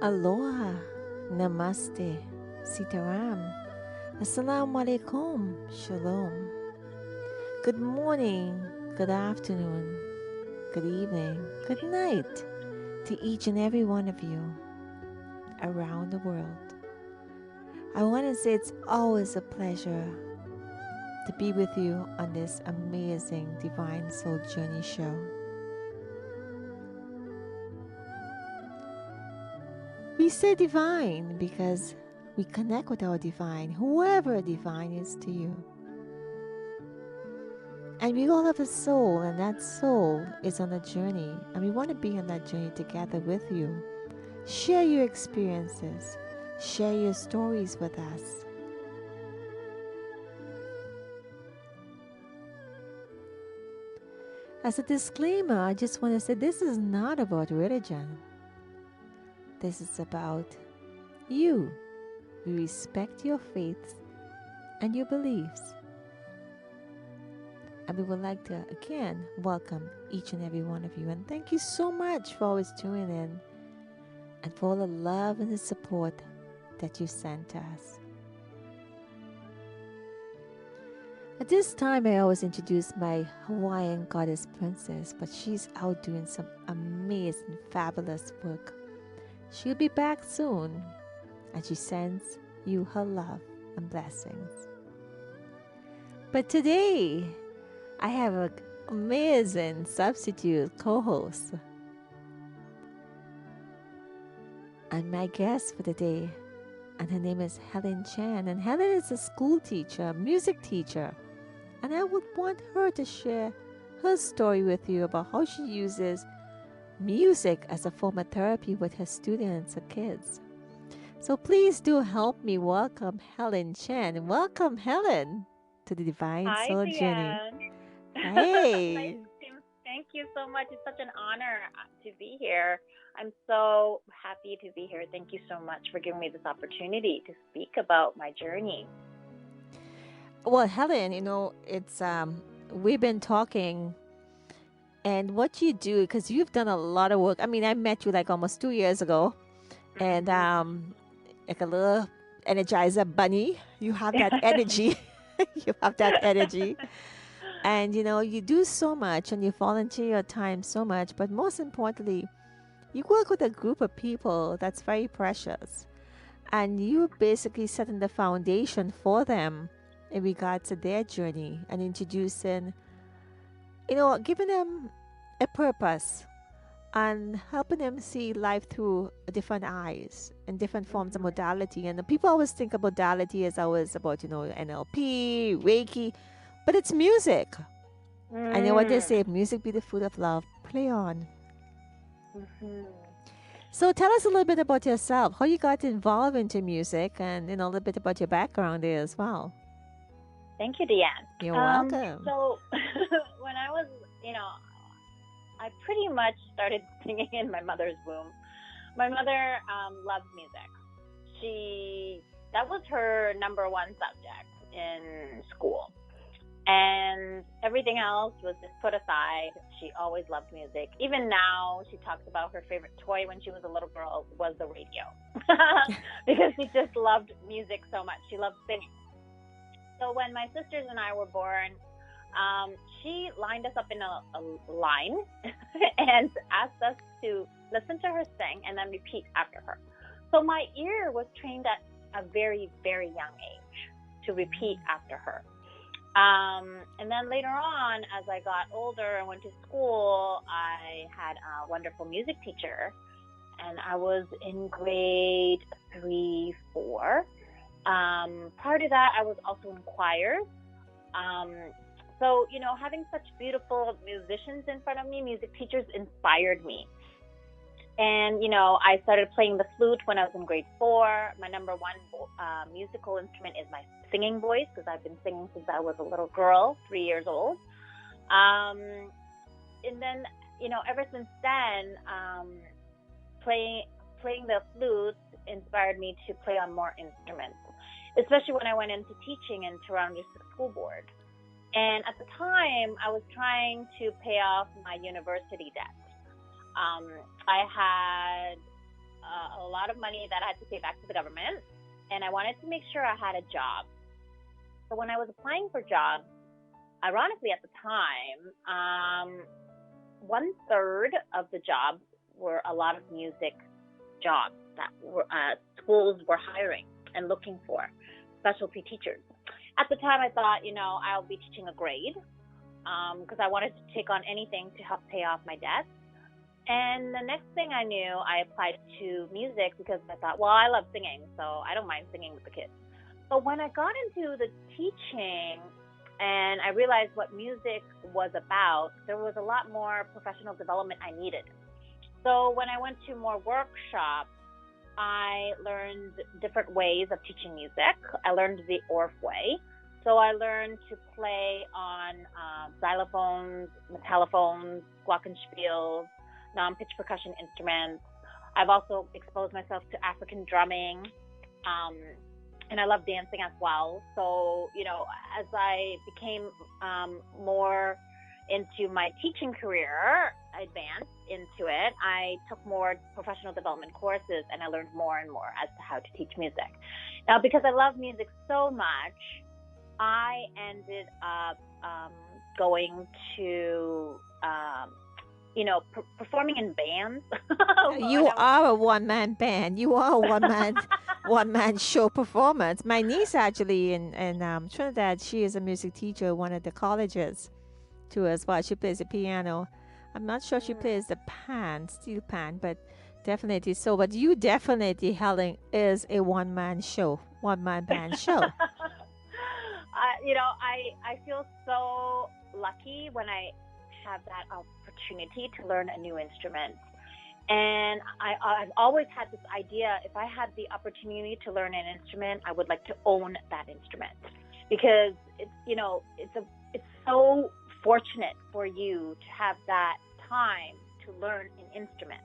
Aloha, Namaste, Sitaram, Assalamu alaikum, Shalom. Good morning, good afternoon, good evening, good night to each and every one of you around the world. I want to say it's always a pleasure to be with you on this amazing Divine Soul Journey show. We say divine because we connect with our divine, whoever divine is to you. And we all have a soul, and that soul is on a journey, and we want to be on that journey together with you. Share your experiences, share your stories with us. As a disclaimer, I just want to say this is not about religion. This is about you. We respect your faiths and your beliefs. And we would like to, again, welcome each and every one of you. And thank you so much for always tuning in and for all the love and the support that you send to us. At this time, I always introduce my Hawaiian goddess princess, but she's out doing some amazing, fabulous work. She'll be back soon, and she sends you her love and blessings. But today, I have an amazing substitute co-host. And my guest for the day, and her name is Helen Chan. And Helen is a school teacher, music teacher. And I would want her to share her story with you about how she uses music as a form of therapy with her students or kids. So please do help me welcome Helen Chan. Welcome, Helen, to the Divine Hi, Soul Journey. Dianne. Hey. Thank you so much. It's such an honor to be here. I'm so happy to be here. Thank you so much for giving me this opportunity to speak about my journey. Well, Helen, it's we've been talking, and what you do, because you've done a lot of work. I mean, I met you like almost 2 years ago, and Mhm. like a little energizer bunny. You have that energy. You have that energy. And you do so much and you volunteer your time so much, but most importantly, you work with a group of people that's very precious. And you basically setting the foundation for them in regards to their journey and introducing, giving them a purpose and helping them see life through different eyes and different forms of Mhm. modality. And the people always think of modality as always about, NLP, Reiki, but it's music. I know what they Mm. say, music be the food of love. Play on. Mhm. So tell us a little bit about yourself, how you got involved into music, and a little bit about your background there as well. Thank you, Dianne. You're welcome. So when I was, I pretty much started singing in my mother's womb. My mother loves music. She That was her number one subject in school. And everything else was just put aside. She always loved music. Even now, she talks about her favorite toy when she was a little girl was the radio because she just loved music so much. She loved singing. So when my sisters and I were born, she lined us up in a line and asked us to listen to her sing and then repeat after her. So my ear was trained at a very, very young age to repeat after her. And then later on, as I got older and went to school, I had a wonderful music teacher, and I was in grade 3, 4. Prior to that, I was also in choir. Um, so, having such beautiful musicians in front of me, music teachers inspired me. And, I started playing the flute when I was in grade 4. My number one musical instrument is my singing voice because I've been singing since I was a little girl, 3 years old. Um, and then, ever since then, playing playing the flute inspired me to play on more instruments, especially when I went into teaching in Toronto District School Board. And at the time, I was trying to pay off my university debt. I had a lot of money that I had to pay back to the government, and I wanted to make sure I had a job. So when I was applying for jobs, ironically at the time, 1/3 of the jobs were a lot of music jobs that were schools were hiring and looking for specialty teachers. At the time, I thought, I'll be teaching a grade because I wanted to take on anything to help pay off my debts. And the next thing I knew, I applied to music because I thought, well, I love singing, so I don't mind singing with the kids. But when I got into the teaching and I realized what music was about, there was a lot more professional development I needed. So when I went to more workshops, I learned different ways of teaching music. I learned the Orff way. So I learned to play on xylophones, metallophones, glockenspiels, non-pitch percussion instruments. I've also exposed myself to African drumming, and I love dancing as well. So, as I became more into my teaching career, advanced into it, I took more professional development courses, and I learned more and more as to how to teach music. Now, because I love music so much, I ended up going to performing in bands. You are a one-man band. You are a one man show performance. My niece actually in Trinidad, she is a music teacher at one of the colleges too as well. She plays the piano. I'm not sure she plays the steel pan, but definitely so. But you definitely, Helen, is a one-man band show. I feel so lucky when I have that opportunity to learn a new instrument. And I've always had this idea, if I had the opportunity to learn an instrument, I would like to own that instrument, because it's so fortunate for you to have that time to learn an instrument,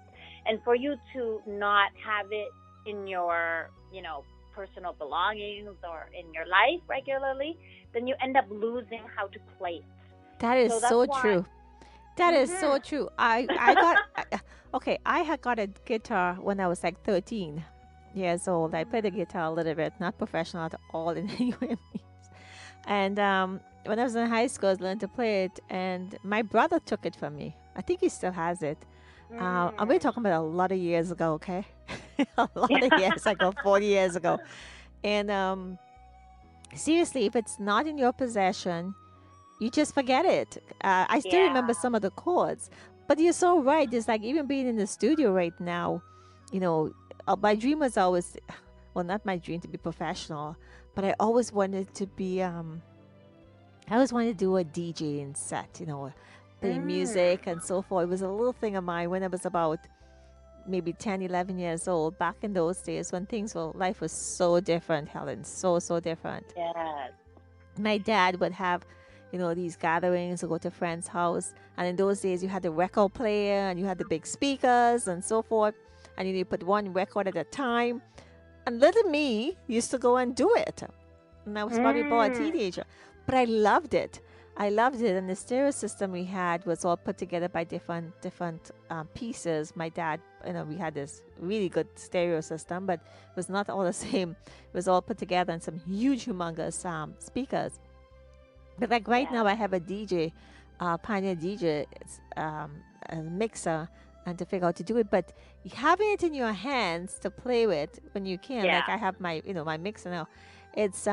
and for you to not have it in your personal belongings or in your life regularly, then you end up losing how to play it. That is so true. That is so Mm-hmm. true. I got okay. I had got a guitar when I was like 13 years old. I played the guitar a little bit, not professional at all in any way. And when I was in high school, I learned to play it, and my brother took it from me. I think he still has it. And we're talking about a lot of years ago, okay? A lot of years ago, 40 years ago. And seriously, if it's not in your possession, you just forget it. I still Yeah. remember some of the chords, but you're so right. It's like even being in the studio right now, my dream was always, well, not my dream to be professional, but I always wanted to be, I always wanted to do a DJing set, play music and so forth. It was a little thing of mine when I was about maybe 10, 11 years old, back in those days when life was so different, Helen, so different. Yes. My dad would have, these gatherings or go to a friend's house. And in those days, you had the record player and you had the big speakers and so forth. And you put one record at a time. And little me used to go and do it. And I was probably about a teenager. But I loved it. I loved it. And the stereo system we had was all put together by different pieces. My dad, we had this really good stereo system, but it was not all the same. It was all put together in some huge, humongous speakers. But like right now, I have a DJ, Pioneer DJ, a mixer, and to figure out to do it. But having it in your hands to play with when you can, like I have my, my mixer now. It's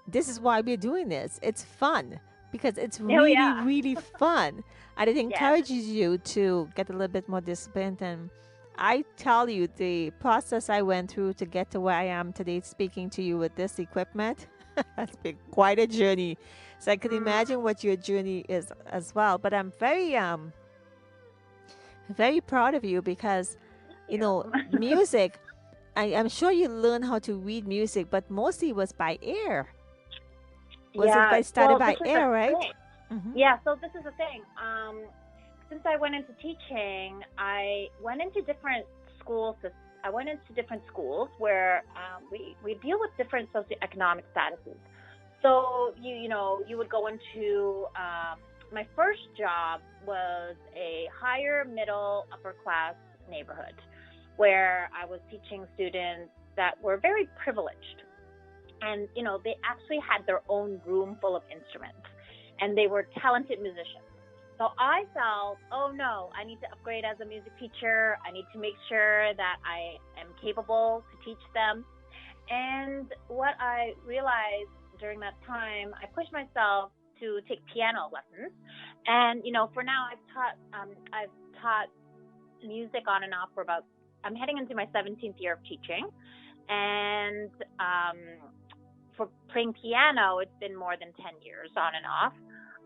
this is why we're doing this. It's fun because it's really, really fun, and it encourages you to get a little bit more disciplined. And I tell you, the process I went through to get to where I am today, speaking to you with this equipment, has been quite a journey. So I can imagine what your journey is as well. But I'm very proud of you because, music, I'm sure you learned how to read music, but mostly it was by ear. Started by ear, right? Mm-hmm. Yeah, so this is the thing. Since I went into teaching, I went into different schools. I went into different schools where we deal with different socioeconomic statuses. So you would go into my first job was a higher middle upper class neighborhood. where I was teaching students that were very privileged. And, they actually had their own room full of instruments, and they were talented musicians. So I felt, oh no, I need to upgrade as a music teacher. I need to make sure that I am capable to teach them. And what I realized during that time, I pushed myself to take piano lessons. And, for now, I've taught music on and off for I'm heading into my 17th year of teaching. And for playing piano, it's been more than 10 years on and off.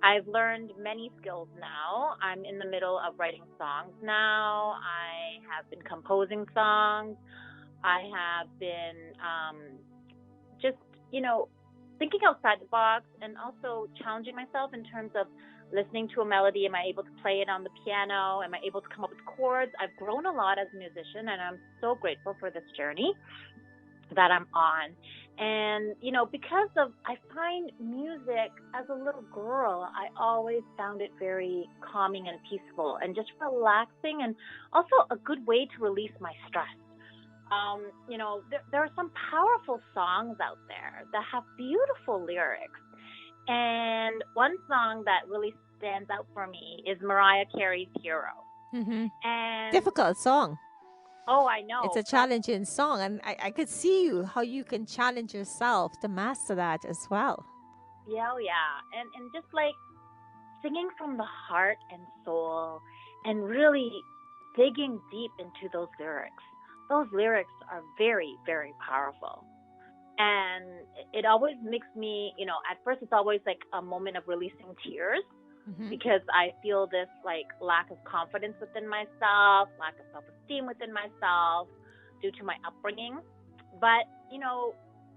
I've learned many skills now. I'm in the middle of writing songs now. I have been composing songs. I have been just, thinking outside the box, and also challenging myself in terms of listening to a melody. Am I able to play it on the piano? Am I able to come up with chords? I've grown a lot as a musician, and I'm so grateful for this journey that I'm on. And, because I find music as a little girl, I always found it very calming and peaceful and just relaxing, and also a good way to release my stress. There are some powerful songs out there that have beautiful lyrics. And one song that really stands out for me is Mariah Carey's Hero. Mm-hmm. And Difficult song. oh, I know. It's a challenging song, and I could see how you can challenge yourself to master that as well. Yeah, and just like singing from the heart and soul, and really digging deep into those lyrics. Those lyrics are very, very powerful. And it always makes me, at first it's always like a moment of releasing tears, because I feel this like lack of confidence within myself, lack of self-esteem within myself due to my upbringing. But,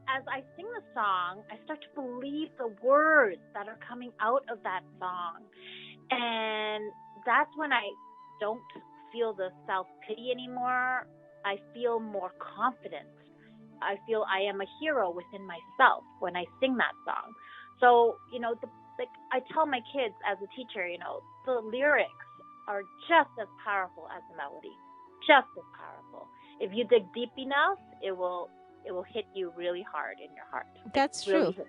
as I sing the song, I start to believe the words that are coming out of that song. And that's when I don't feel the self-pity anymore. I feel more confident. I feel I am a hero within myself when I sing that song. So, I tell my kids as a teacher, the lyrics are just as powerful as the melody, just as powerful. If you dig deep enough, it will hit you really hard in your heart. That's really true.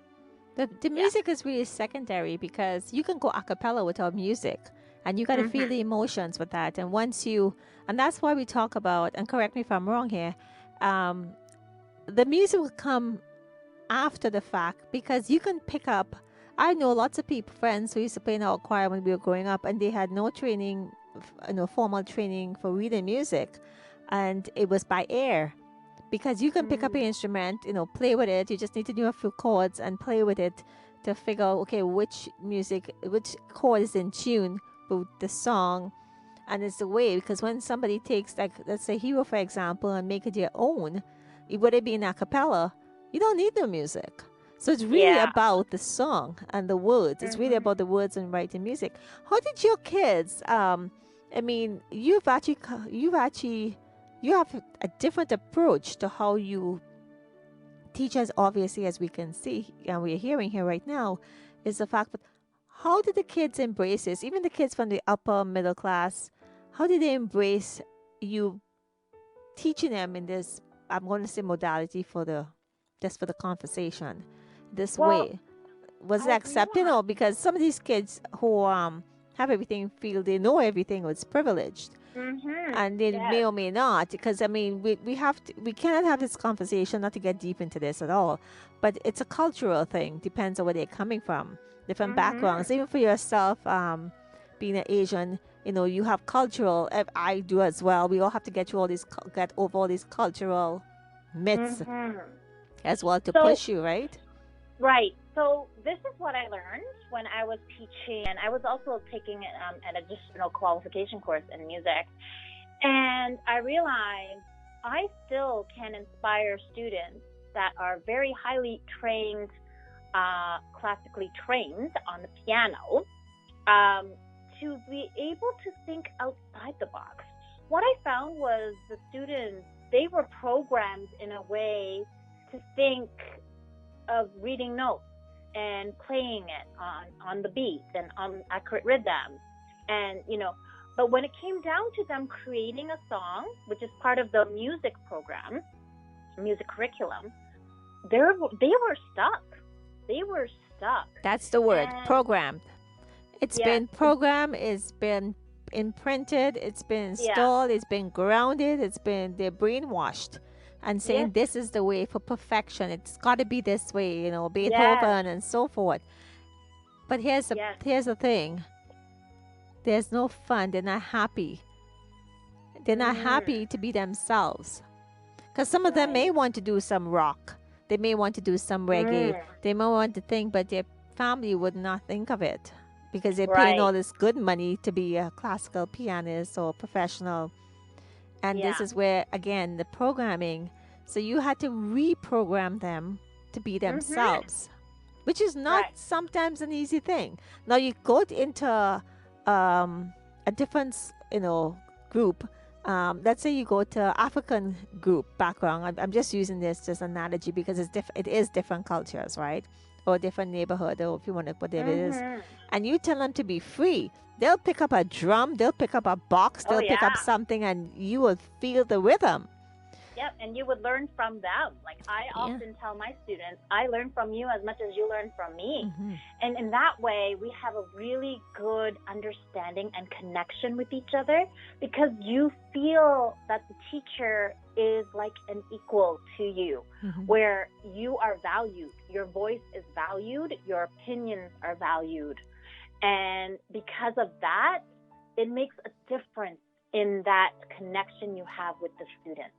The music is really secondary, because you can go a cappella without music, and you got to feel the emotions with that. And and that's why we talk about, and correct me if I'm wrong here, the music will come after the fact, because you can pick up. I know lots of friends who used to play in our choir when we were growing up, and they had no training, formal training for reading music, and it was by ear, because you can pick up an instrument, play with it. You just need to do a few chords and play with it to figure out, okay, which chord is in tune with the song. And it's the way, because when somebody takes, like, let's say Hero, for example, and make it your own, would it be in a cappella? You don't need no music. So it's really about the song and the words. It's really about the words and writing music. How did your kids? You have a different approach to how you teach us. Obviously, as we can see and we're hearing here right now, is the fact. But how did the kids embrace this? Even the kids from the upper middle class, how did they embrace you teaching them in this? I'm going to say modality just for the conversation. This way, was it accepted, or because some of these kids who have everything feel they know everything, it's privileged, and they may or may not, because we cannot have this conversation, not to get deep into this at all, but it's a cultural thing, depends on where they're coming from, different backgrounds. Even for yourself, being an Asian, you have cultural, I do as well. We all have to get over all these cultural myths as well to push you, right? Right. So this is what I learned when I was teaching, and I was also taking an additional qualification course in music. And I realized I still can inspire students that are very highly trained, classically trained on the piano, to be able to think outside the box. What I found was the students, they were programmed in a way to think of reading notes and playing it on the beat and on accurate rhythm. And, But when it came down to them creating a song, which is part of the music program, music curriculum, they were stuck. They were stuck. That's the word, And programmed. It's yes, been programmed, it's been imprinted, it's been yeah, installed, it's been grounded, they're brainwashed and yes, saying this is the way for perfection. It's got to be this way, yes, Beethoven and so forth. But yes. here's the thing. There's no fun. They're not happy. They're not Mm, happy to be themselves. Because some of them may right. want to do some rock. They may want to do some reggae. Mm, They may want to think, but their family would not think of it because they're paying all right. this good money to be a classical pianist or professional. And this Yeah. is where, again, the programming. So you had to reprogram them to be Mhm. themselves, which is not Right. sometimes an easy thing. Now you go into a different, group. Let's say you go to African group background. I'm just using this just analogy because it is different cultures, right? Or different neighborhood, or if you want to whatever it is. Mhm. And you tell them to be free. They'll pick up a drum, they'll pick up a box, Oh they'll pick up yeah. something, and you will feel the rhythm. Yep, and you would learn from them. Like I Yeah. often tell my students, I learn from you as much as you learn from me. Hmm. And in that way, we have a really good understanding and connection with each other because you feel that the teacher is like an equal to you, Hmm. where you are valued. Your voice is valued, your opinions are valued. And because of that, it makes a difference in that connection you have with the students.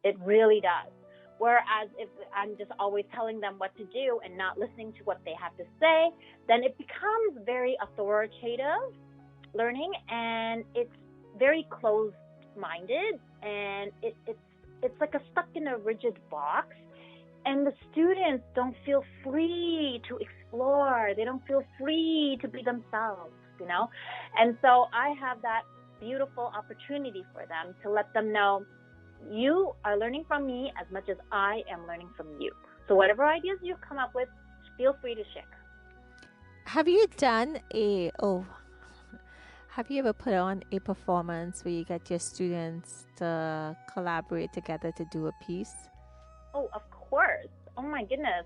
It really does. Whereas if I'm just always telling them what to do and not listening to what they have to say, then it becomes very authoritative learning and it's very closed minded and it's like a stuck in a rigid box and the students don't feel free to explore. They don't feel free to be themselves, you know? And so I have that beautiful opportunity for them to let them know you are learning from me as much as I am learning from you. So whatever ideas you come up with, feel free to share. Have you done have you ever put on a performance where you get your students to collaborate together to do a piece? Oh, of course. Oh my goodness.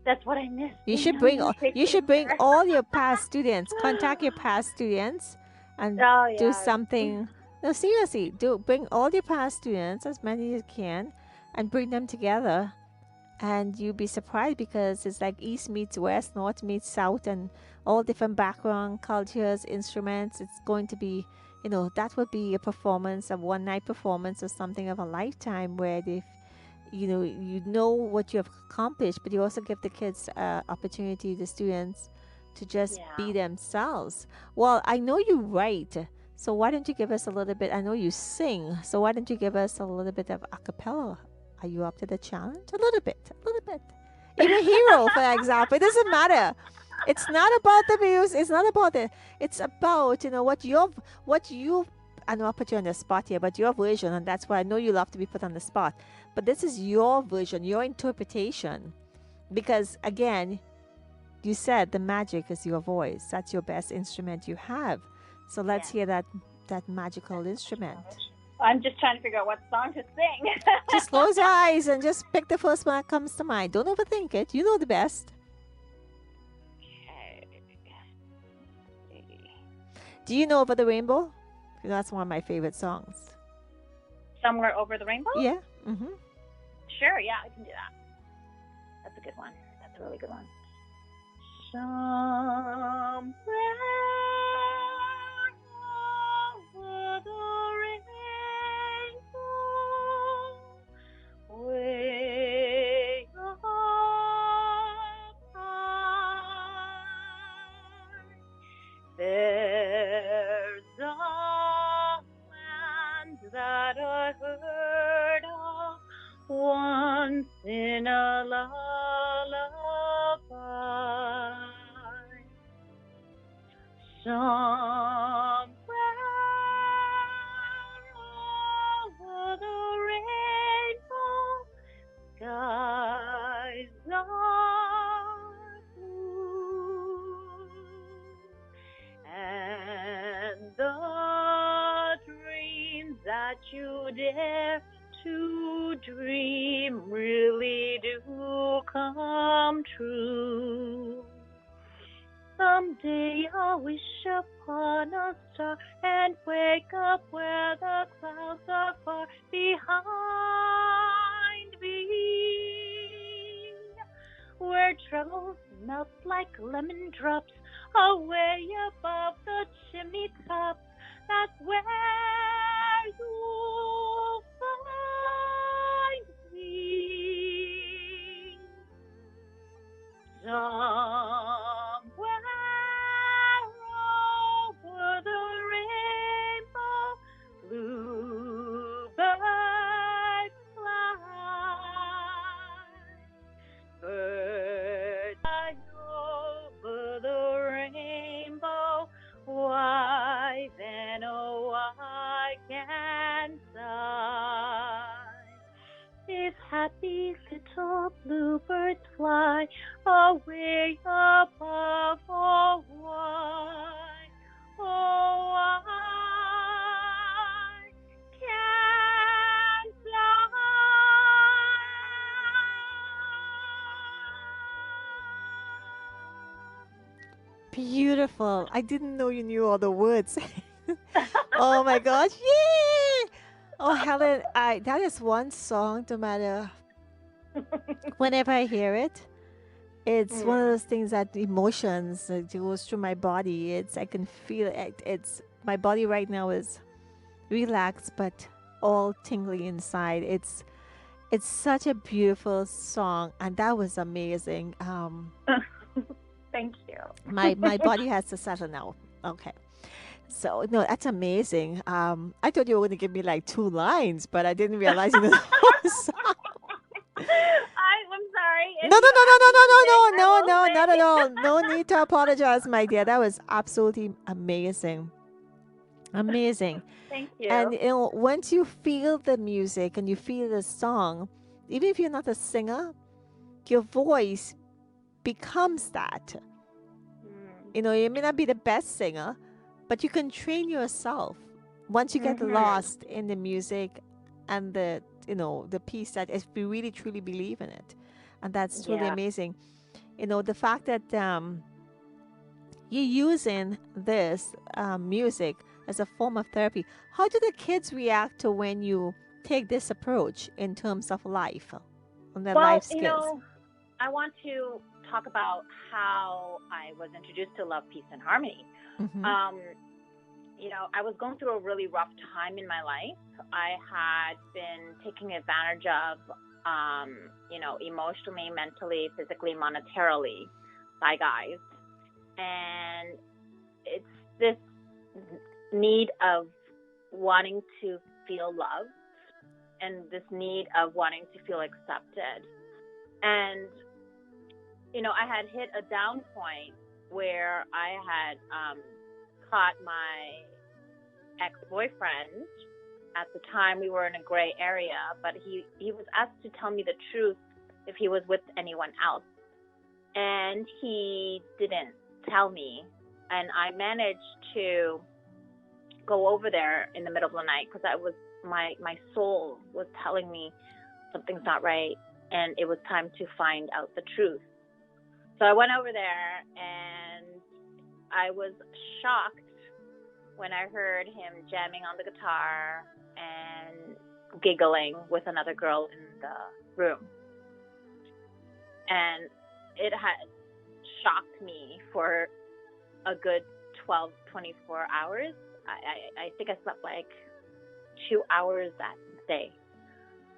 That's what I miss You being should a bring music you should bring teacher. all your past students, contact your past students and Oh do yeah. something. No, seriously, do bring all your past students, as many as you can, and bring them together. And you'll be surprised because it's like East meets West, North meets South, and all different background, cultures, instruments. It's going to be, that would be a performance, a one night performance, or something of a lifetime where you know what you have accomplished, but you also give the kids opportunity, the students, to just Yeah. be themselves. Well, I know you write, so why don't you give us a little bit? I know you sing, so why don't you give us a little bit of a cappella? Are you up to the challenge? A little bit, a little bit. Even Hero, for example, it doesn't matter. It's not about the views. It's not about it. It's about what you. I know I put you on the spot here, but your version, and that's why I know you love to be put on the spot. But this is your version, your interpretation, because again, you said the magic is your voice. That's your best instrument you have. So let's Yeah. hear that magical instrument. I'm just trying to figure out what song to sing. Just close your eyes and just pick the first one that comes to mind. Don't overthink it. You know the best. Okay. Do you know Over the Rainbow? That's one of my favorite songs. Somewhere Over the Rainbow? Yeah. Mm-hmm. Sure, yeah, I can do that. That's a good one. That's a really good one. Somewhere over the rainbow, way up high, there's a land that I heard of once in a lullaby. Somewhere over the rainbow, skies are blue, and dream really do come true. Someday I'll wish upon a star and wake up where the clouds are far behind me, where troubles melt like lemon drops away above the chimney tops. That's where you'll find me. Somewhere over the rainbow, bluebirds fly. Birds fly over the rainbow. Why then, oh, I can't sigh. If happy little bluebirds fly away above, oh, why, oh, I can't Beautiful. I didn't know you knew all the words. fly. Oh my gosh. Yay! Oh, Helen, I that is one song, no matter whenever I hear it, it's one of Mm, those things that emotions goes through my body. It's I can feel it. It's my body right now is relaxed but all tingly inside. It's such a beautiful song, and that was amazing. Thank you. My body has to settle now. Okay. So no, that's amazing. I thought you were going to give me like two lines, but I didn't realize the whole song. I'm sorry. If No, no, you no, no, ask no, me to no, sing, no, I no, will no, not at sing. all. No need to apologize, my dear. That was absolutely amazing, amazing. Thank And you. once you feel the music and you feel the song, even if you're not a singer, your voice becomes that. You may not be the best singer, but you can train yourself once you get Mm-hmm. lost in the music and the piece that if we really truly believe in it. And that's truly Yeah. amazing. The fact that you're using this music as a form of therapy. How do the kids react to when you take this approach in terms of life, on their life Well, skills? I want to talk about how I was introduced to love, peace, and harmony. Mm-hmm. Um, I was going through a really rough time in my life. I had been taken advantage of, emotionally, mentally, physically, monetarily by guys. And it's this need of wanting to feel loved and this need of wanting to feel accepted. And, I had hit a down point where I had caught my ex boyfriend. At the time, we were in a gray area, but he was asked to tell me the truth if he was with anyone else. And he didn't tell me. And I managed to go over there in the middle of the night because my soul was telling me something's not right, and it was time to find out the truth. So I went over there, and I was shocked when I heard him jamming on the guitar and giggling with another girl in the room. And it had shocked me for a good 12, 24 hours. I think I slept like 2 hours that day.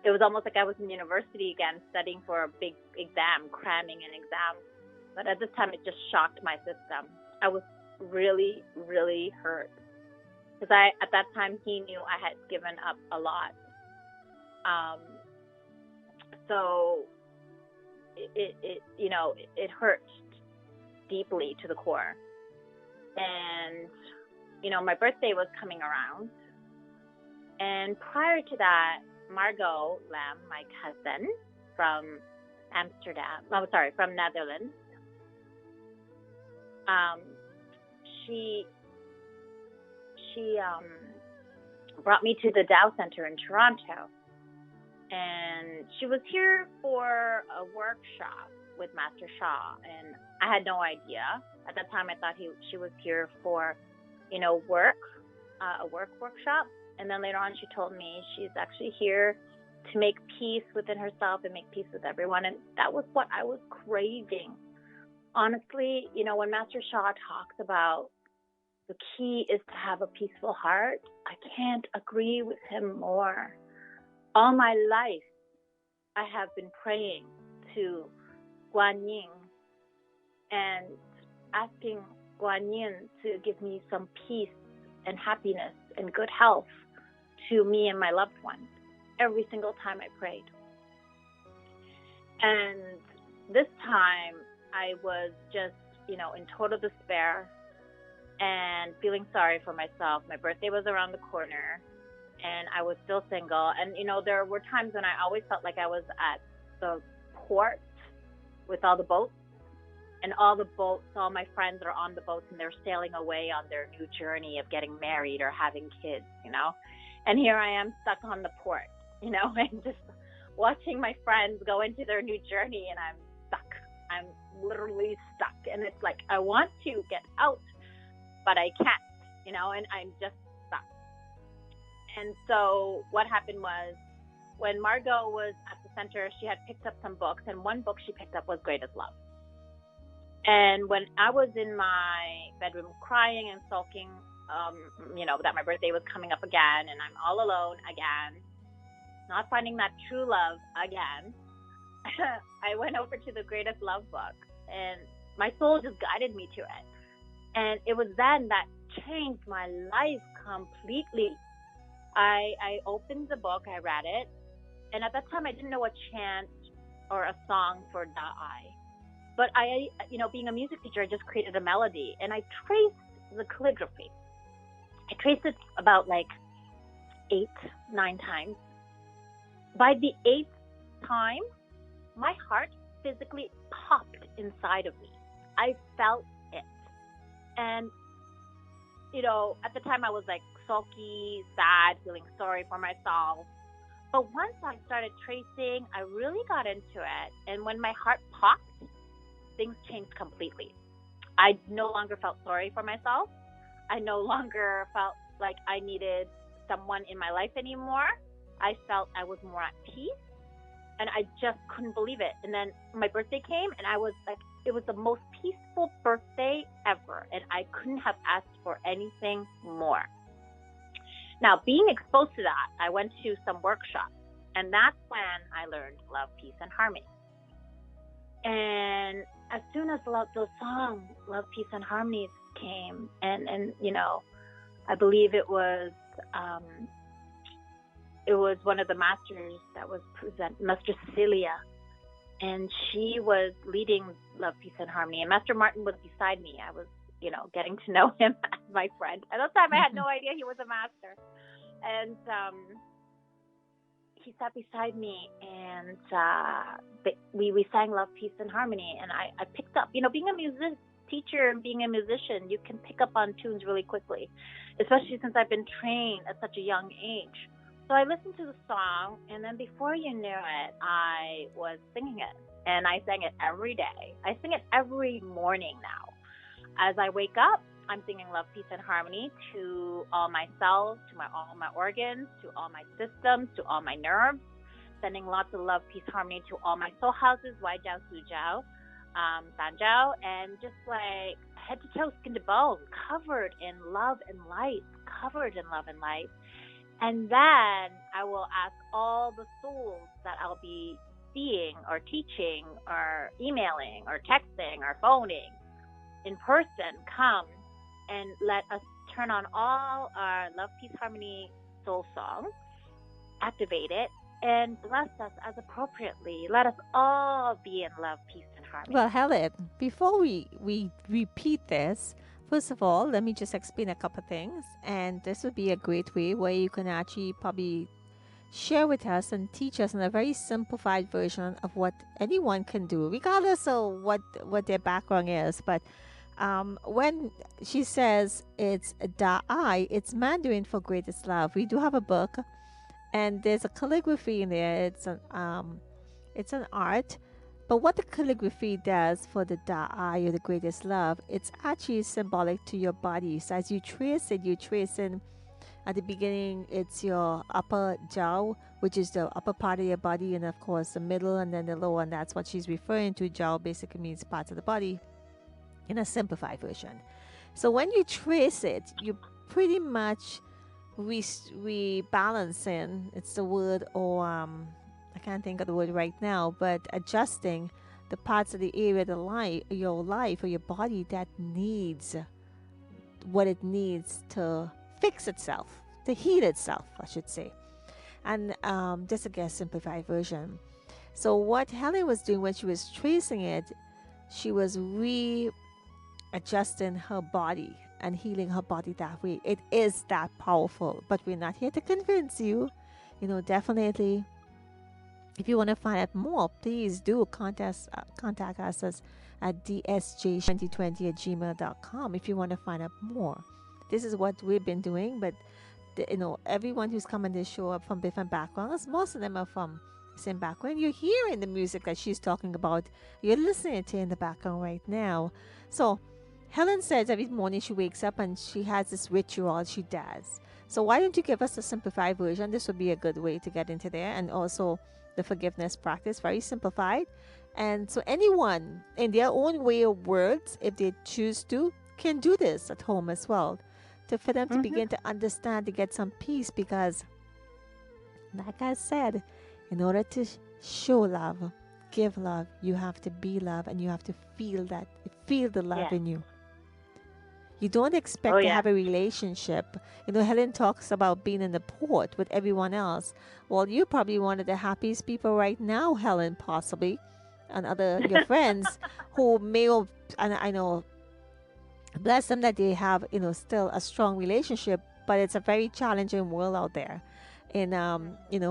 It was almost like I was in university again, studying for a big exam, cramming an exam. But at this time, it just shocked my system. I was really, really hurt because at that time, he knew I had given up a lot. Um, so it hurt deeply to the core. And my birthday was coming around, and prior to that, Margot Lam, my cousin from from Netherlands, she brought me to the Dow Center in Toronto, and she was here for a workshop with Master Shah, and I had no idea at that time. I thought she was here for, work, a workshop, and then later on she told me she's actually here to make peace within herself and make peace with everyone, and that was what I was craving. Honestly, when Master Shah talks about the key is to have a peaceful heart, I can't agree with him more. All my life, I have been praying to Guan Yin and asking Guan Yin to give me some peace and happiness and good health to me and my loved ones every single time I prayed. And this time, I was just, in total despair and feeling sorry for myself. My birthday was around the corner, and I was still single. And, there were times when I always felt like I was at the port with all the boats, and all my friends are on the boats, and they're sailing away on their new journey of getting married or having kids, And here I am stuck on the port, and just watching my friends go into their new journey, and I'm stuck. I'm literally stuck. And it's like, I want to get out, but I can't, and I'm just stuck. And so what happened was, when Margot was at the center, she had picked up some books, and one book she picked up was Greatest Love. And when I was in my bedroom crying and sulking, that my birthday was coming up again, and I'm all alone again, not finding that true love again, I went over to the Greatest Love book, and my soul just guided me to it. And it was then that changed my life completely. I opened the book, I read it, and at that time I didn't know a chant or a song for Da'ai. But I, being a music teacher, I just created a melody, and I traced the calligraphy. I traced it about 8, 9 times. By the 8th time, my heart physically popped inside of me. I felt it. And, at the time I was sulky, sad, feeling sorry for myself. But once I started tracing, I really got into it. And when my heart popped, things changed completely. I no longer felt sorry for myself. I no longer felt like I needed someone in my life anymore. I felt I was more at peace, and I just couldn't believe it. And then my birthday came, and I was it was the most peaceful birthday ever, and I couldn't have asked for anything more. Now, being exposed to that, I went to some workshops, and that's when I learned love, peace, and harmony. And as soon as those songs, Love, Peace, and Harmony, came, and I believe it was one of the masters that was Master Cecilia, and she was leading Love, Peace, and Harmony, and Master Martin was beside me. I was, getting to know him as my friend. At that time, I had no idea he was a master, and he sat beside me, and we sang Love, Peace, and Harmony, and I picked up, being a music teacher and being a musician, you can pick up on tunes really quickly, especially since I've been trained at such a young age. So I listened to the song, and then before you knew it, I was singing it, and I sang it every day. I sing it every morning now. As I wake up, I'm singing Love, Peace, and Harmony to all my cells, to all my organs, to all my systems, to all my nerves, sending lots of love, peace, harmony to all my soul houses, Waijiao, Suzhou, Sanjiao, and just head to toe, skin to bone, covered in love and light, covered in love and light. And then I will ask all the souls that I'll be seeing or teaching or emailing or texting or phoning in person, come and let us turn on all our Love, Peace, Harmony soul songs, activate it, and bless us as appropriately. Let us all be in love, peace, and harmony. Well, Helen, before we repeat this, first of all, let me just explain a couple things. And this would be a great way where you can actually probably share with us and teach us in a very simplified version of what anyone can do, regardless of what their background is. But when she says it's Da'ai, it's Mandarin for greatest love. We do have a book, and there's a calligraphy in there. It's an art. But what the calligraphy does for the Da'ai or the greatest love, it's actually symbolic to your body. So as you trace it, you trace in at the beginning, it's your upper jaw, which is the upper part of your body, and of course the middle and then the lower, and that's what she's referring to. Jaw basically means parts of the body in a simplified version. So when you trace it, you pretty much rebalancing. It's the word, or I can't think of the word right now, but adjusting the parts of the area of the life, your life or your body that needs what it needs to fix itself, to heal itself, I should say. And just a simplified version. So what Helen was doing when she was tracing it, she was readjusting her body and healing her body that way. It is that powerful, but we're not here to convince you. Definitely, if you want to find out more, please do contact us at dsj2020@gmail.com if you want to find out more. This is what we've been doing, but everyone who's coming to show up from different backgrounds, most of them are from the same background. You're hearing the music that she's talking about. You're listening to it in the background right now. So Helen says every morning she wakes up and she has this ritual she does. So why don't you give us a simplified version? This would be a good way to get into there. And also the forgiveness practice, very simplified. And so anyone in their own way of words, if they choose to, can do this at home as well. For them to begin to understand, to get some peace, because like I said, in order to show love, give love, you have to be love, and you have to feel the love in you. You don't expect to have a relationship. Helen talks about being in the port with everyone else. Well, you're probably one of the happiest people right now, Helen, possibly, and your friends who may have, and I know, bless them that they have, still a strong relationship, but it's a very challenging world out there. And,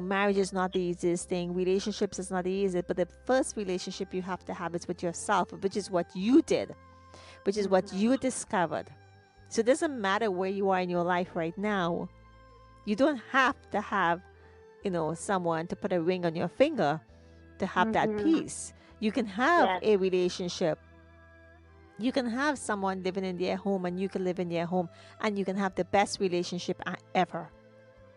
marriage is not the easiest thing. Relationships is not easy, but the first relationship you have to have is with yourself, which is what you did, which is what you discovered. So it doesn't matter where you are in your life right now. You don't have to have, someone to put a ring on your finger to have that peace. You can have a relationship. You can have someone living in their home, and you can live in their home, and you can have the best relationship ever,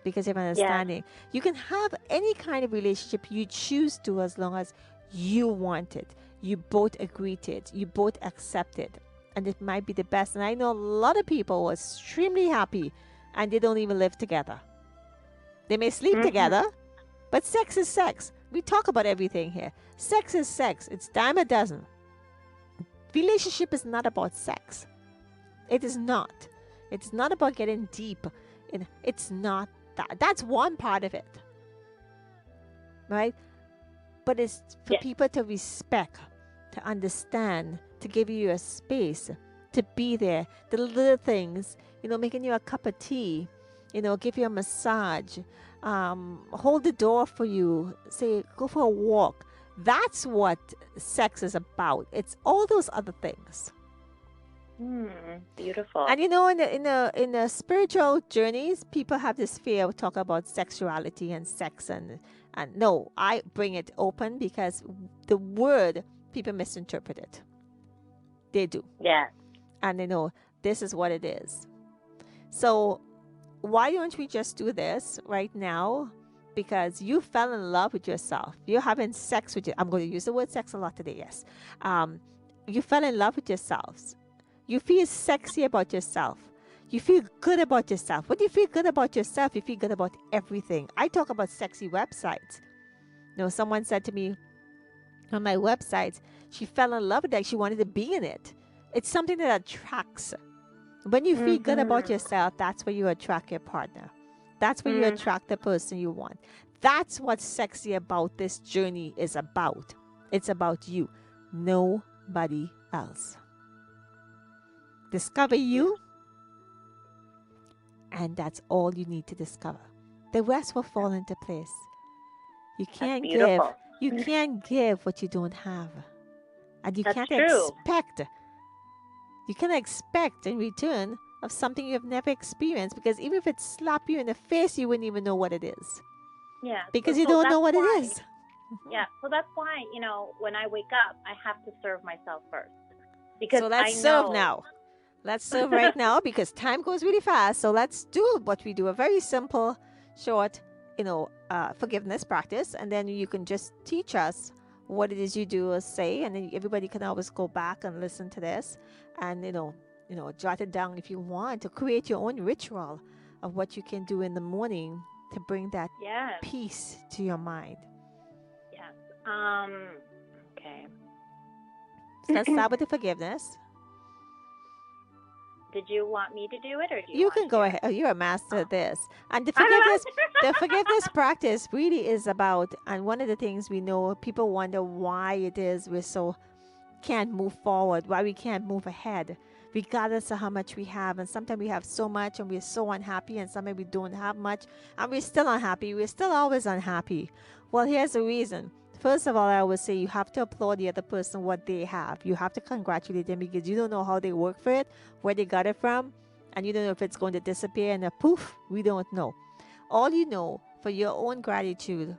because you have understanding. You can have any kind of relationship you choose to, as long as you want it. You both agree to it. You both accept it. And it might be the best. And I know a lot of people who are extremely happy and they don't even live together. They may sleep together, but sex is sex. We talk about everything here. Sex is sex. It's dime a dozen. Relationship is not about sex. It is not. It's not about getting deep. It's not that. That's one part of it. Right? But it's for people to respect, to understand, to give you a space, to be there. The little things, making you a cup of tea, give you a massage, hold the door for you, say, go for a walk. That's what sex is about. It's all those other things. Beautiful. And in the spiritual journeys, people have this fear of talking about sexuality and sex, and no, I bring it open, because the word, people misinterpret it. They do. Yeah. And they know this is what it is. So why don't we just do this right now? Because you fell in love with yourself. You're having sex with you. I'm going to use the word sex a lot today, yes. You fell in love with yourselves. You feel sexy about yourself. You feel good about yourself. When you feel good about yourself, you feel good about everything. I talk about sexy websites. Someone said to me on my website, she fell in love with that. She wanted to be in it. It's something that attracts. When you feel good about yourself, that's where you attract your partner. That's where you attract the person you want. That's what's sexy about this journey is about. It's about you. Nobody else. Discover you, and that's all you need to discover. The rest will fall into place. You can't give what you don't have. And you can't expect in return of something you have never experienced, because even if it slapped you in the face, you wouldn't even know what it is. Yeah. So, because you so don't know that's what it why. is. Yeah. So that's why, when I wake up, I have to serve myself first because So let's I serve know. now. Let's serve right now because time goes really fast. So let's do what we do, a very simple, short, forgiveness practice. And then you can just teach us what it is you do or say. And then everybody can always go back and listen to this and, jot it down if you want to create your own ritual of what you can do in the morning to bring that Yes. peace to your mind. Yes. Okay. So let's start with the forgiveness. Did you want me to do it or do you You want can to go do ahead. it? Oh, you're a master Oh, at this. And the I'm a forgiveness, the master. forgiveness practice really is about, and one of the things we know, people wonder why it is we're so can't move forward, why we can't move ahead, regardless of how much we have. And sometimes we have so much and we're so unhappy, and sometimes we don't have much and we're still unhappy. We're still always unhappy. Well, here's the reason. First of all, I would say you have to applaud the other person what they have. You have to congratulate them because you don't know how they work for it, where they got it from, and you don't know if it's going to disappear and a poof, we don't know. All you know for your own gratitude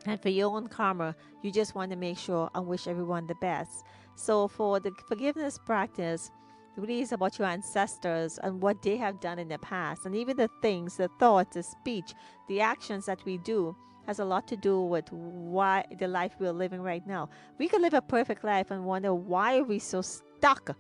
and for your own karma, you just want to make sure and wish everyone the best. So for the forgiveness practice, it really is about your ancestors and what they have done in the past. And even the things, the thoughts, the speech, the actions that we do has a lot to do with why the life we're living right now. We could live a perfect life and wonder why are we so stuck.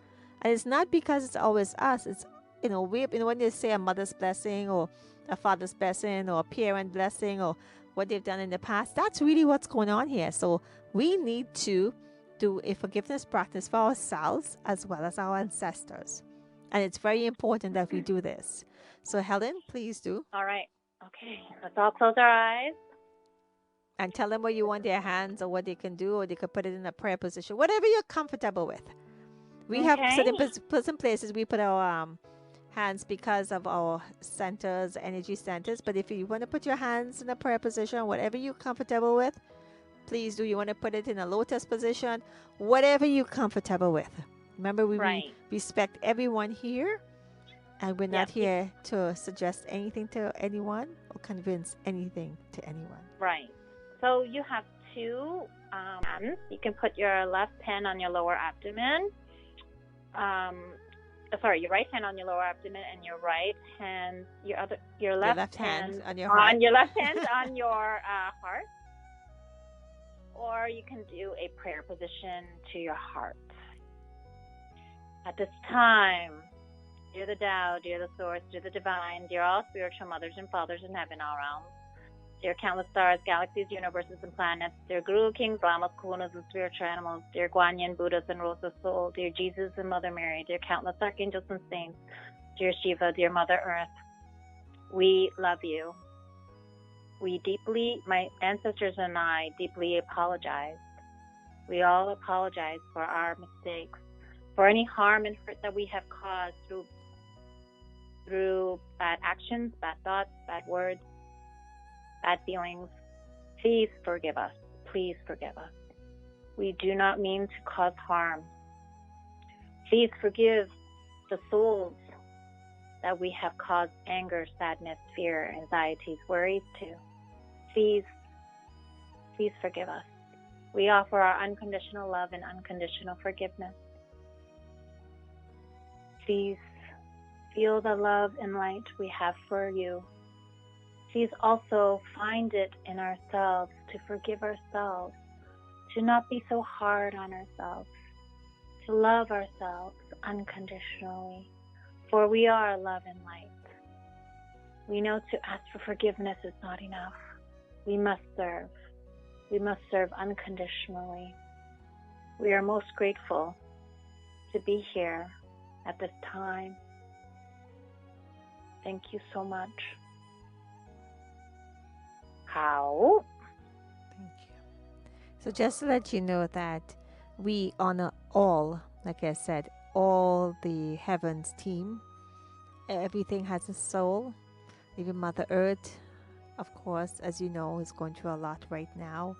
And it's not because it's always us. It's when they say a mother's blessing or a father's blessing or a parent blessing or what they've done in the past. That's really what's going on here. So we need to do a forgiveness practice for ourselves as well as our ancestors. And it's very important that we do this. So, Helen, please do. All right. Okay. Let's all close our eyes. And tell them where you want their hands or what they can do, or they could put it in a prayer position, whatever you're comfortable with. We have Okay. certain places we put our hands because of our centers, energy centers. But if you want to put your hands in a prayer position, whatever you're comfortable with, please do. You want to put it in a lotus position, whatever you're comfortable with. Remember, we Right. respect everyone here, and we're Yep. not here to suggest anything to anyone or convince anything to anyone. Right. So you have two hands. You can put your left hand on your lower abdomen. Your right hand on your lower abdomen, and your right hand, your Your left left hand hand on your heart. on your left hand on your heart. Or you can do a prayer position to your heart. At this time, dear the Tao, dear the Source, dear the Divine, dear all spiritual mothers and fathers in heaven, all realms, dear countless stars, galaxies, universes, and planets, dear Guru, Kings, Lamas, Kahunas, and spiritual animals, dear Guanyin, Buddhas, and Rose of Soul, dear Jesus and Mother Mary, dear countless archangels and saints, dear Shiva, dear Mother Earth, we love you. My ancestors and I deeply apologize. We all apologize for our mistakes, for any harm and hurt that we have caused through bad actions, bad thoughts, bad words, bad feelings. Please forgive us. Please forgive us. We do not mean to cause harm. Please forgive the souls that we have caused anger, sadness, fear, anxieties, worries to. Please forgive us. We offer our unconditional love and unconditional forgiveness. Please feel the love and light we have for you. Please also find it in ourselves to forgive ourselves, to not be so hard on ourselves, to love ourselves unconditionally, for we are love and light. We know to ask for forgiveness is not enough. We must serve. We must serve unconditionally. We are most grateful to be here at this time. Thank you so much. How? Thank you. So just to let you know that we honor all, like I said, all the heavens team. Everything has a soul. Even Mother Earth, of course, as you know, is going through a lot right now.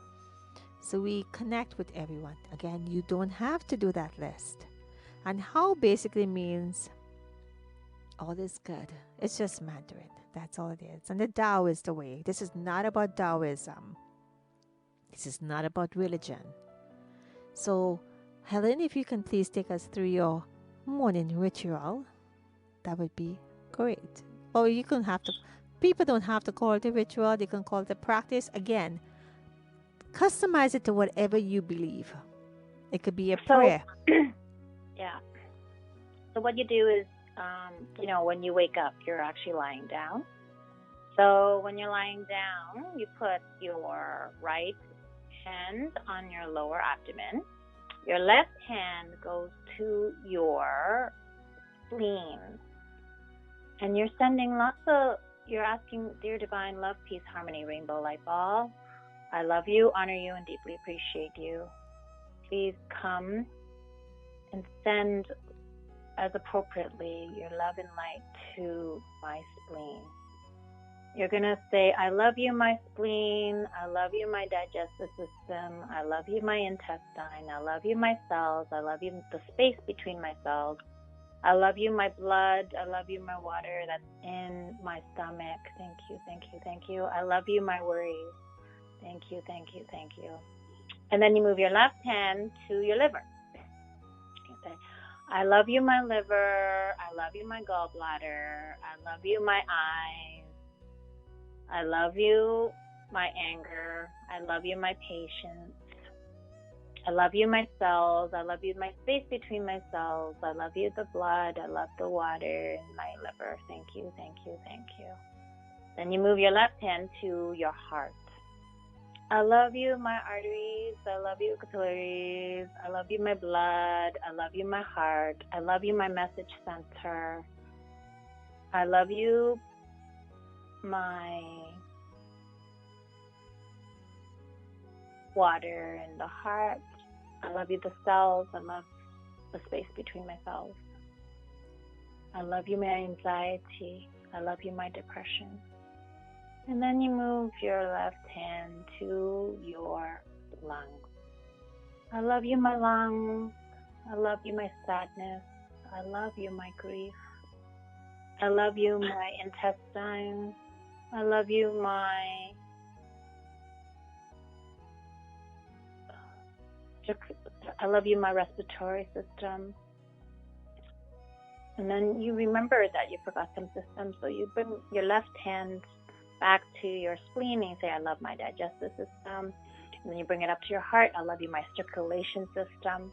So we connect with everyone. Again, you don't have to do that list. And how basically means All is good. It's just Mandarin. That's all it is. And the Tao is the way. This is not about Taoism. This is not about religion. So, Helen, if you can please take us through your morning ritual, that would be great. Or you can have to, people don't have to call it a ritual, they can call it a practice. Again, customize it to whatever you believe. It could be a So, prayer. yeah. So what you do is, when you wake up, you're actually lying down. So when you're lying down, you put your right hand on your lower abdomen. Your left hand goes to your spleen. And you're asking, dear divine love, peace, harmony, rainbow, light ball, I love you, honor you, and deeply appreciate you. Please come and send as appropriately your love and light to my spleen. You're going to say, I love you, my spleen. I love you, my digestive system. I love you, my intestine. I love you, my cells. I love you, the space between my cells. I love you, my blood. I love you, my water that's in my stomach. Thank you, thank you, thank you. I love you, my worries. Thank you, thank you, thank you. And then you move your left hand to your liver. You say, I love you, my liver. I love you, my gallbladder. I love you, my eyes. I love you, my anger. I love you, my patience. I love you, my cells. I love you, my space between my cells. I love you, the blood. I love the water in my liver. Thank you, thank you, thank you. Then you move your left hand to your heart. I love you, my arteries. I love you, capillaries. I love you, my blood. I love you, my heart. I love you, my message center. I love you, my water in the heart. I love you, the cells. I love the space between my cells. I love you, my anxiety. I love you, my depression. And then you move your left hand to your lungs. I love you, my lungs. I love you, my sadness. I love you, my grief. I love you, my intestine. I love you, my respiratory system. And then you remember that you forgot some systems, so you bring your left hand back to your spleen and you say, I love my digestive system. And then you bring it up to your heart. I love you, my circulation system.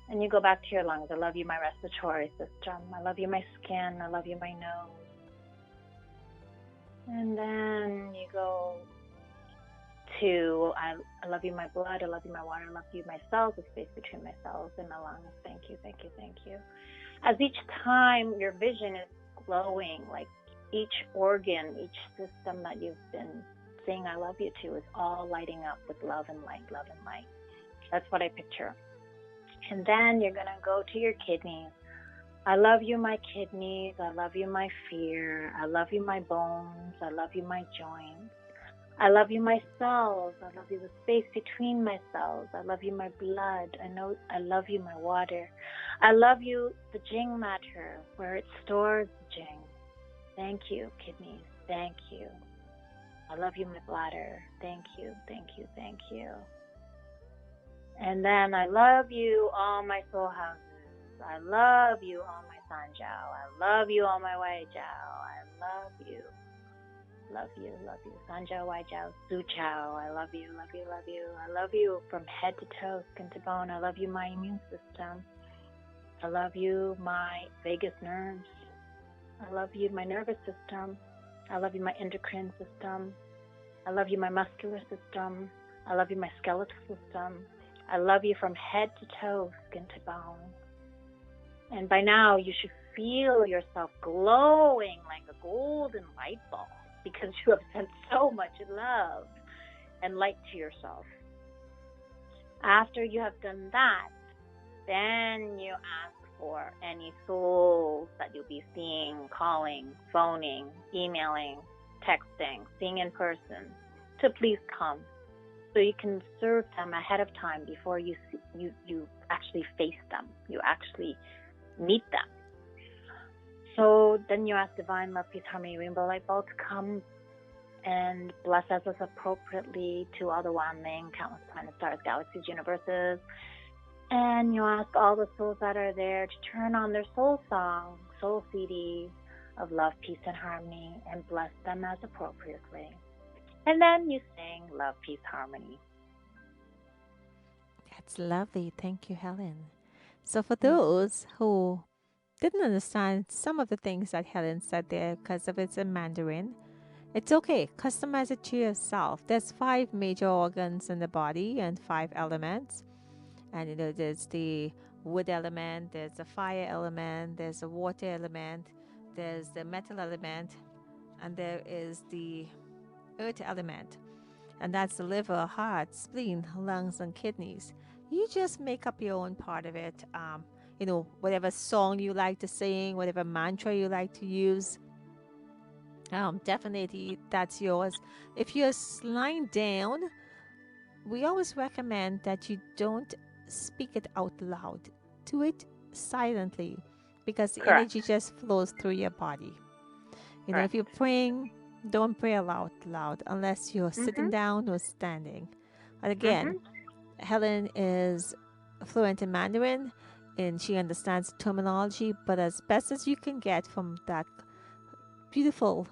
And you go back to your lungs. I love you, my respiratory system. I love you, my skin. I love you, my nose. And then you go to, I love you, my blood. I love you, my water. I love you, my cells, the space between my cells and my lungs. Thank you, thank you, thank you. As each time your vision is glowing, like each organ, each system that you've been saying I love you to is all lighting up with love and light, love and light. That's what I picture. And then you're going to go to your kidneys. I love you, my kidneys. I love you, my fear. I love you, my bones. I love you, my joints. I love you, my cells. I love you, the space between my cells. I love you, my blood. I love you, my water. I love you, the Jing matter, where it stores the Jing. Thank you, kidneys. Thank you. I love you, my bladder. Thank you, thank you, thank you. And then I love you, all my soul houses. I love you, all my sanjiao. I love you, all my wai jiao. I love you. Love you, love you. Sanjiao, wai jiao, su chao. I love you, love you, love you. I love you from head to toe, skin to bone. I love you, my immune system. I love you, my vagus nerves. I love you, my nervous system. I love you, my endocrine system. I love you, my muscular system. I love you, my skeletal system. I love you from head to toe, skin to bone. And by now, you should feel yourself glowing like a golden light bulb because you have sent so much love and light to yourself. After you have done that, then you ask for any souls that you'll be seeing, calling, phoning, emailing, texting, seeing in person, to please come, so you can serve them ahead of time before you actually face them, you actually meet them. So then you ask Divine Love, Peace, Harmony, Rainbow Light Ball to come and bless us appropriately to all the Wanling, countless planets, stars, galaxies, universes. And you ask all the souls that are there to turn on their soul song, soul CD of love, peace, and harmony, and bless them as appropriately. And then you sing love, peace, harmony. That's lovely. Thank you, Helen. So, for those who didn't understand some of the things that Helen said there because of it's in Mandarin, it's okay. Customize it to yourself. There's 5 major organs in the body and 5 elements. And there's the wood element, there's the fire element, there's the water element, there's the metal element, and there is the earth element. And that's the liver, heart, spleen, lungs, and kidneys. You just make up your own part of it. Whatever song you like to sing, whatever mantra you like to use. Definitely that's yours. If you're lying down, we always recommend that you don't speak it out loud. Do it silently because the Correct. energy just flows through your body. Correct. If you're praying, don't pray out loud unless you're sitting down or standing. And again, Helen is fluent in Mandarin and she understands terminology, but as best as you can get from that beautiful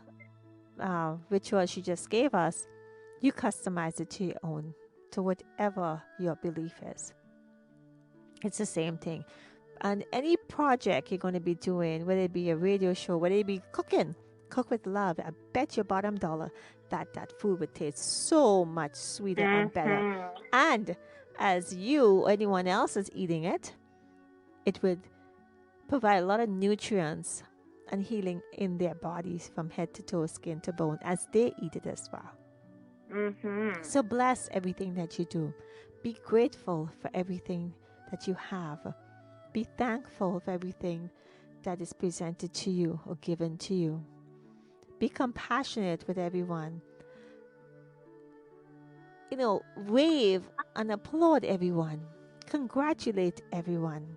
ritual she just gave us, you customize it to your own, to whatever your belief is. It's the same thing. And any project you're going to be doing, whether it be a radio show, whether it be cooking, cook with love, I bet your bottom dollar that food would taste so much sweeter and better. And as you or anyone else is eating it, it would provide a lot of nutrients and healing in their bodies from head to toe, skin to bone, as they eat it as well. So bless everything that you do. Be grateful for everything that you have. Be thankful for everything that is presented to you or given to you. Be compassionate with everyone. Wave and applaud everyone. Congratulate everyone.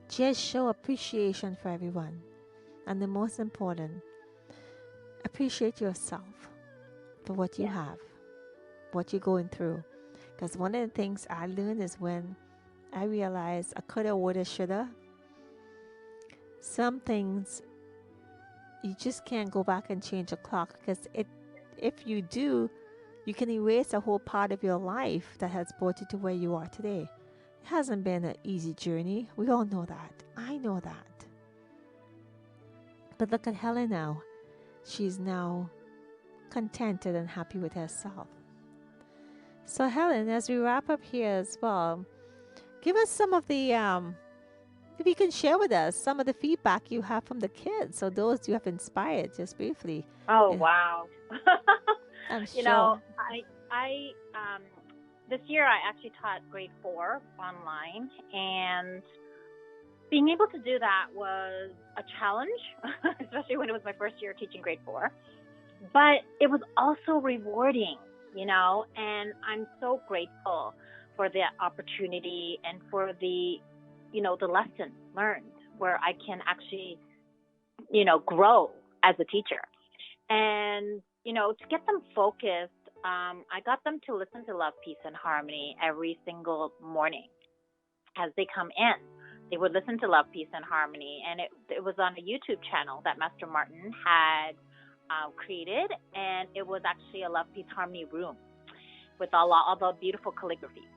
Just show appreciation for everyone. And the most important, appreciate yourself for what you have, what you're going through. Because one of the things I learned is when I realized I coulda, woulda, shoulda. Some things you just can't go back and change the clock because if you do, you can erase a whole part of your life that has brought you to where you are today. It hasn't been an easy journey. We all know that. I know that. But look at Helen now. She's now contented and happy with herself. So Helen, as we wrap up here as well, give us some of the, if you can share with us some of the feedback you have from the kids or those you have inspired, just briefly. Oh, wow. I'm sure. You know, I this year I actually taught grade 4 online, and being able to do that was a challenge, especially when it was my first year teaching grade 4. But it was also rewarding, and I'm so grateful for the opportunity and for the, the lesson learned where I can actually, grow as a teacher. And, to get them focused, I got them to listen to Love, Peace, and Harmony every single morning as they come in. They would listen to Love, Peace, and Harmony, and it was on a YouTube channel that Master Martin had created, and it was actually a Love, Peace, Harmony room with all the beautiful calligraphy.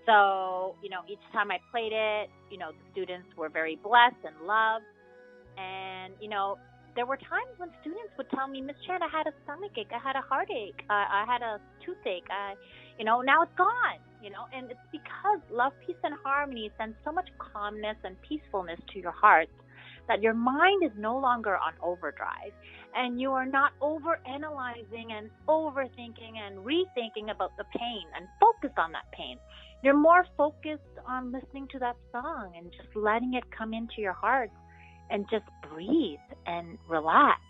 So, each time I played it, the students were very blessed and loved, and, there were times when students would tell me, Miss Chan, I had a stomachache, I had a heartache, I had a toothache, now it's gone, and it's because Love, Peace, and Harmony sends so much calmness and peacefulness to your heart that your mind is no longer on overdrive, and you are not overanalyzing and overthinking and rethinking about the pain and focused on that pain. You're more focused on listening to that song and just letting it come into your heart and just breathe and relax.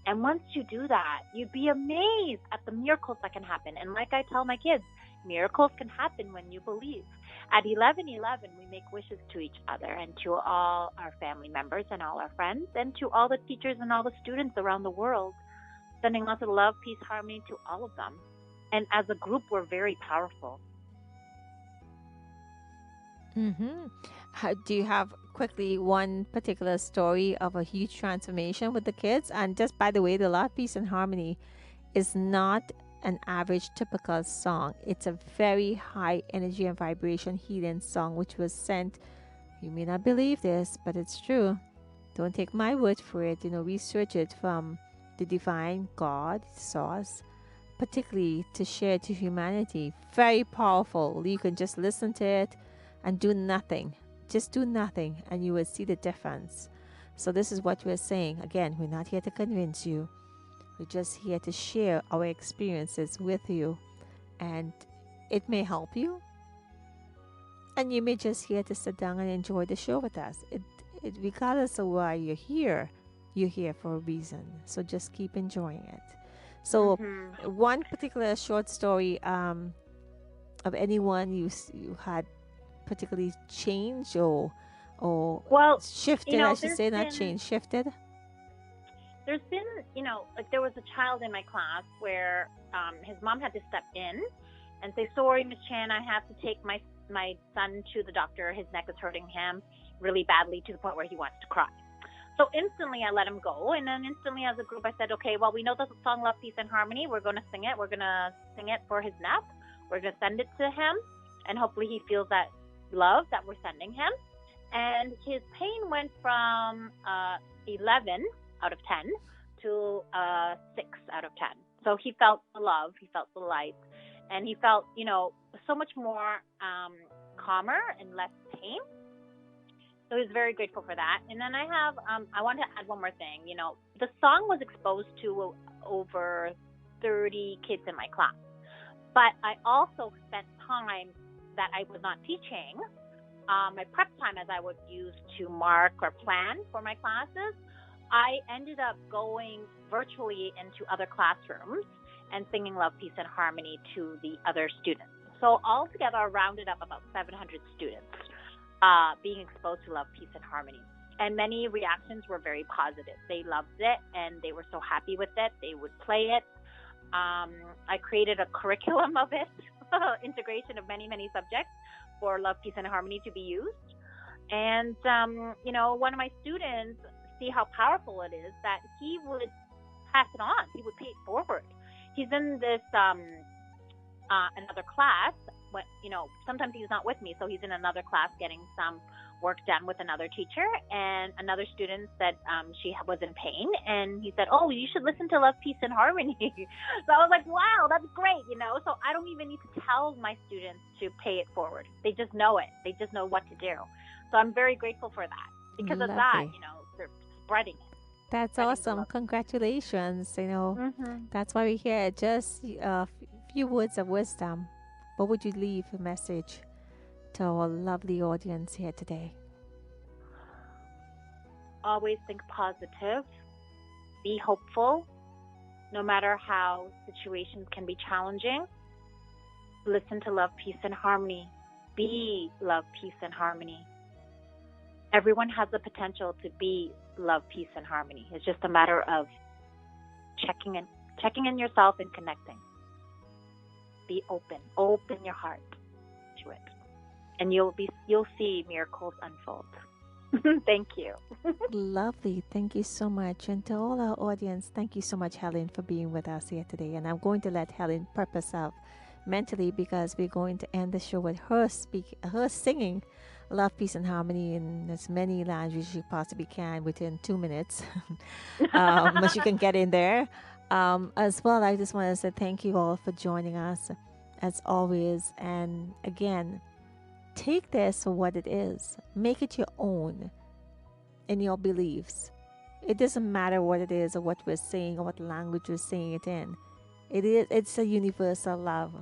And once you do that, you'd be amazed at the miracles that can happen. And like I tell my kids, Miracles can happen when you believe. At 11:11, we make wishes to each other and to all our family members and all our friends and to all the teachers and all the students around the world, sending lots of love, peace, harmony to all of them. And as a group, we're very powerful. Mm-hmm. Do you have quickly one particular story of a huge transformation with the kids? And just by the way, the Love, Peace, and Harmony is not an average typical song. It's a very high energy and vibration healing song, which was sent. You may not believe this, but it's true. Don't take my word for it. Research it from the divine God source, particularly to share to humanity. Very powerful. You can just listen to it and do nothing. Just do nothing, and you will see the difference. So, this is what we're saying. Again, we're not here to convince you, we're just here to share our experiences with you, and it may help you. And you may just here to sit down and enjoy the show with us. Regardless of why you're here for a reason. So just keep enjoying it. So, one particular short story of anyone you had particularly changed or Well, shifted, I should say, not changed, shifted. There's been, like there was a child in my class where his mom had to step in and say, "Sorry, Miss Chan, I have to take my son to the doctor. His neck is hurting him really badly to the point where he wants to cry." So instantly I let him go, and then instantly as a group I said, "Okay, well, we know the song Love, Peace, and Harmony. We're going to sing it. We're going to sing it for his neck. We're going to send it to him, and hopefully he feels that love that we're sending him." And his pain went from 11 out of 10 to 6 out of 10. So he felt the love, he felt the light, and he felt, so much more calmer and less pain. So he was very grateful for that. And then I want to add one more thing. The song was exposed to over 30 kids in my class. But I also spent time that I was not teaching, my prep time as I would use to mark or plan for my classes. I ended up going virtually into other classrooms and singing Love, Peace, and Harmony to the other students. So altogether, I rounded up about 700 students being exposed to Love, Peace, and Harmony. And many reactions were very positive. They loved it, and they were so happy with it. They would play it. I created a curriculum of it, integration of many, many subjects for Love, Peace, and Harmony to be used. And, one of my students, see how powerful it is, that he would pass it on. He would pay it forward. He's in this another class, but sometimes he's not with me, so he's in another class getting some work done with another teacher. And another student said she was in pain, and he said, "Oh, you should listen to Love, Peace, and Harmony." So I was like, "Wow, that's great!" So I don't even need to tell my students to pay it forward. They just know it. They just know what to do. So I'm very grateful for that because of that. They're spreading it. That's awesome. Congratulations. That's why we're here. Just a few words of wisdom. What would you leave a message to our lovely audience here today? Always think positive. Be hopeful. No matter how situations can be challenging, listen to Love, Peace, and Harmony. Be Love, Peace, and Harmony. Everyone has the potential to be Love, Peace, and Harmony. It's just a matter of checking in yourself and connecting. Be open your heart to it, and you'll see miracles unfold. Thank you. Lovely. Thank you so much. And to all our audience, thank you so much, Helen, for being with us here today. And I'm going to let Helen prep us up mentally, because we're going to end the show with her singing Love, Peace, and Harmony in as many languages as you possibly can within 2 minutes. But you can get in there. As well, I just want to say thank you all for joining us as always. And again, take this for what it is. Make it your own in your beliefs. It doesn't matter what it is or what we're saying or what language we're saying it in. It's a universal love,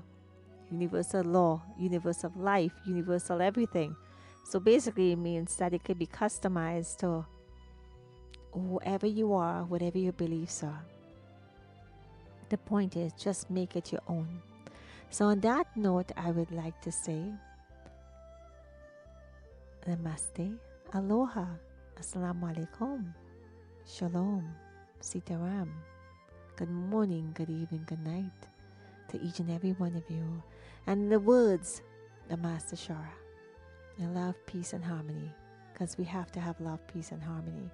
universal law, universal life, universal everything. So basically it means that it could be customized to whoever you are, whatever your beliefs are. The point is, just make it your own. So, on that note, I would like to say namaste, aloha, assalamu alaikum, shalom, sitaram. Good morning, good evening, good night to each and every one of you. And the words of Master Shara, and love, peace, and harmony, because we have to have love, peace, and harmony.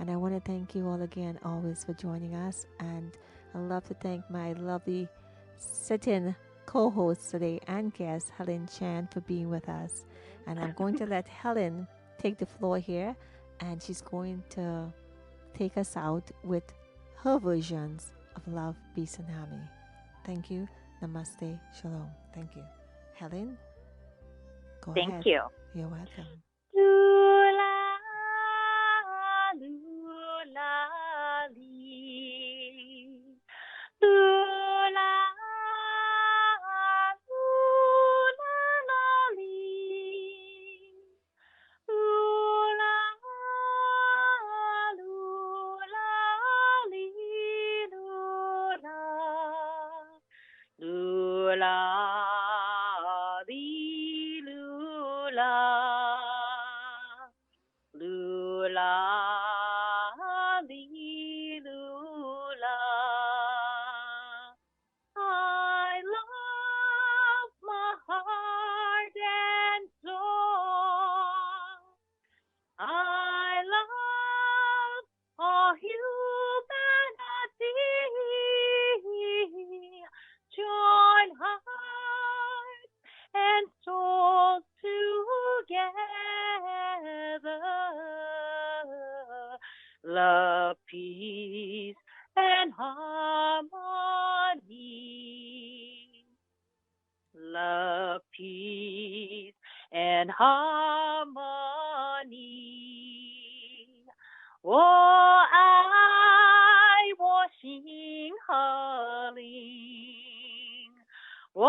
And I want to thank you all again, always, for joining us. And I love to thank my lovely sit-in co-host today and guest, Helen Chan, for being with us. And I'm going to let Helen take the floor here, and she's going to take us out with her versions of love, peace, and harmony. Thank you. Namaste. Shalom. Thank you. Helen, go Thank ahead. you. You're welcome. Lula, lula, lee. Lula, lula, lee. Lula, lula, lee, lula. Lula, lee, lula. Lula, lee, lula. I love my heart and soul. I love all humanity. Join heart and soul together. Love, peace, and harmony. Love, peace, and harmony. Oh, I was sing hurling. Oh, I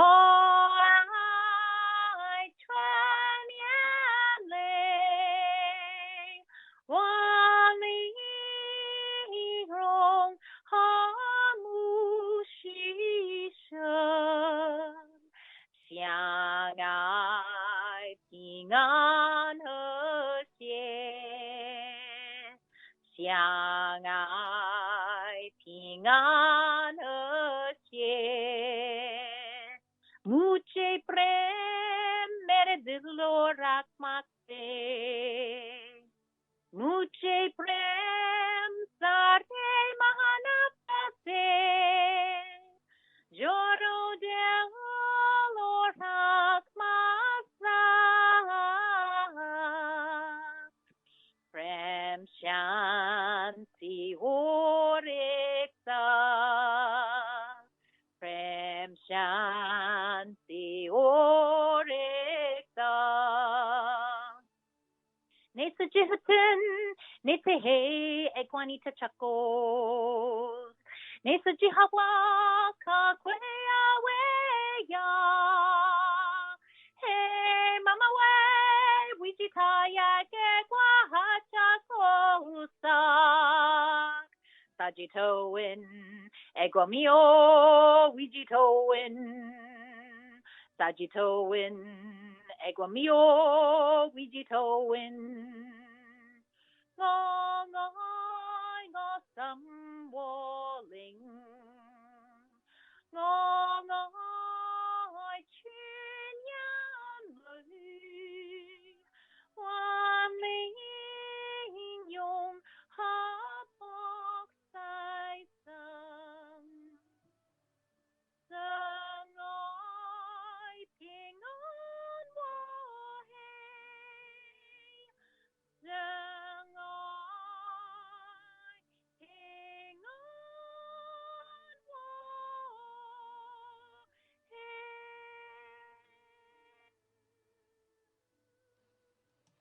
try and lay. One wrong, hamushishan. 相爱平安和谐，相爱平安和谐。Muche prem mere dilo rakmakte, muche prem sare mahanapate. Joro del orak masa, prem shanti orekta, prem shanti orekta. Nesa jihatan, nesa hey ekwanita chakos. Nesa jihawa ka kwea weya. Hey mama we, wijitaya ke kwa hachakosa. Sajitoin, egwamio, wijitoin. Sajitoin, egwamio, wijitoin. Ngongoy ngosam walling. Ngongoy